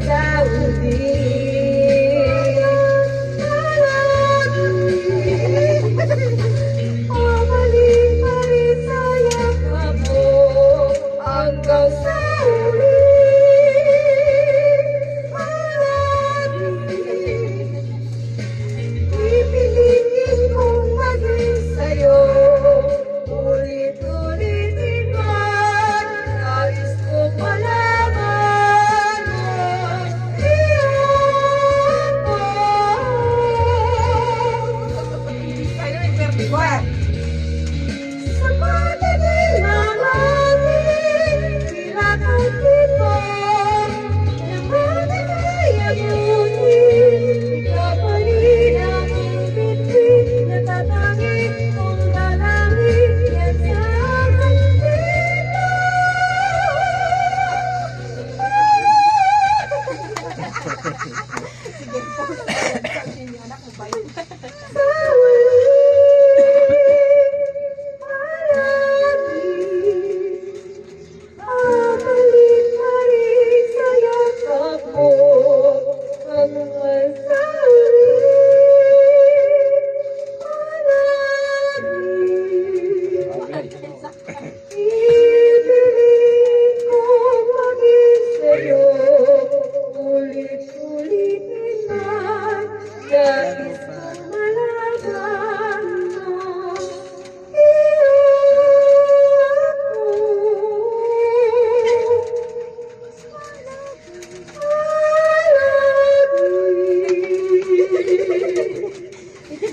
Saudi. Mali-mali sa yakap mo hanggang sa uli. Pipiliin kong maging sa'yo, ulit-ulitin man, nais kong malaman ang iyong pag. Sa patagal ng ating pinakot dito, naman ay abutin, kapalit ang bituin, natatangi kong dalangin, yan sa kandila. Sige po, sabi niyo, anak mo ba yun? Sa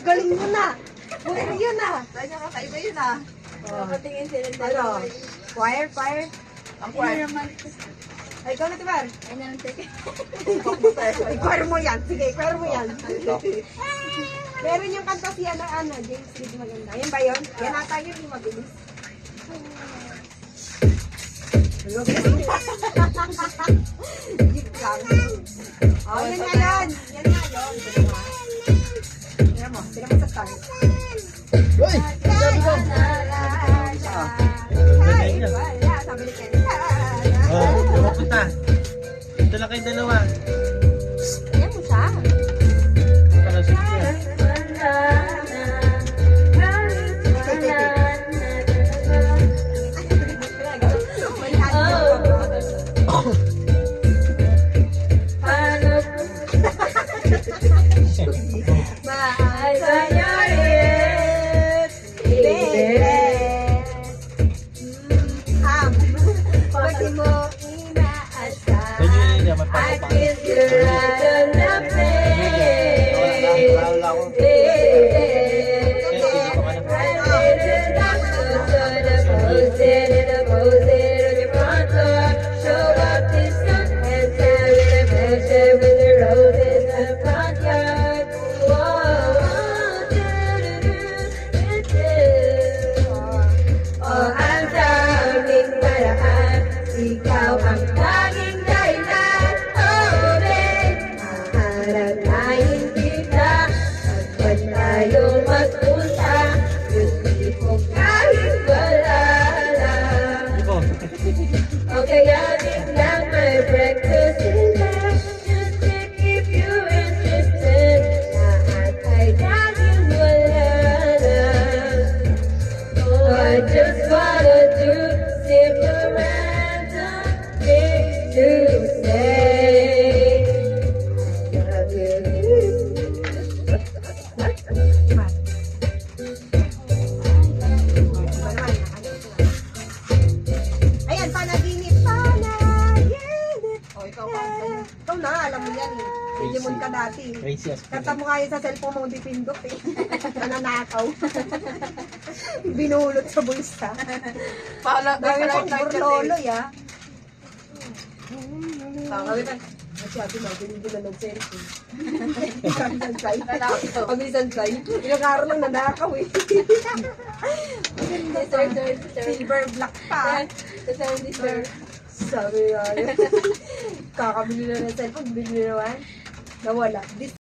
galing mo na. Buhay yun na. Saan niya kakaiba yun ah? Patingin sila dalawa. Choir, choir. Ang choir. Ay, ikaw na, Tibar. Ay, nalang teke. Ay, choir mo yan. Sige, choir mo yan. Meron yung kanta siya ng James Reid maganda. Yan ba yun? Yan ata yun yung mabilis. Jeep lang. Oh, yan nga yun. Yan nga yun. Tignan mo. Tignan mo sa start. Uy! Ay, wala. Sabi ni Ken. Oh, pumunta. Ito lang kayong dalawa. Ayan mo siya. Para sa siya. I kiss you right on the ikaw ang laging dahilan. Oh, babe, hahanapin kita. Pagkat tayo magpunta, gusto ko kahit wala lang. O kaya biglang may breakfast in bed, just to keep you interested. Lahat ay dahil wala lang. Oh, I just wanna do simple random things to say. Love you. Ayan, panaginip. Panaginip. O, ikaw pa. Ikaw na, alam mo yan eh. Digimon ka dati. Crazy as Kanta mo nga yun sa cellphone mo, di pindot eh. Nananakaw. Binulot sa bulsa. Pahala, Dami pahala mo yung target burlolo ya. Tangawin na. Kasi ate mo, hindi na nag-cellphone. Nanakaw. Pag-lisan try. Ilang araw lang nanakaw eh. Silver black pa. Sabi nga yun. Kakabili na ng cellphone, bili naman. Nawala. This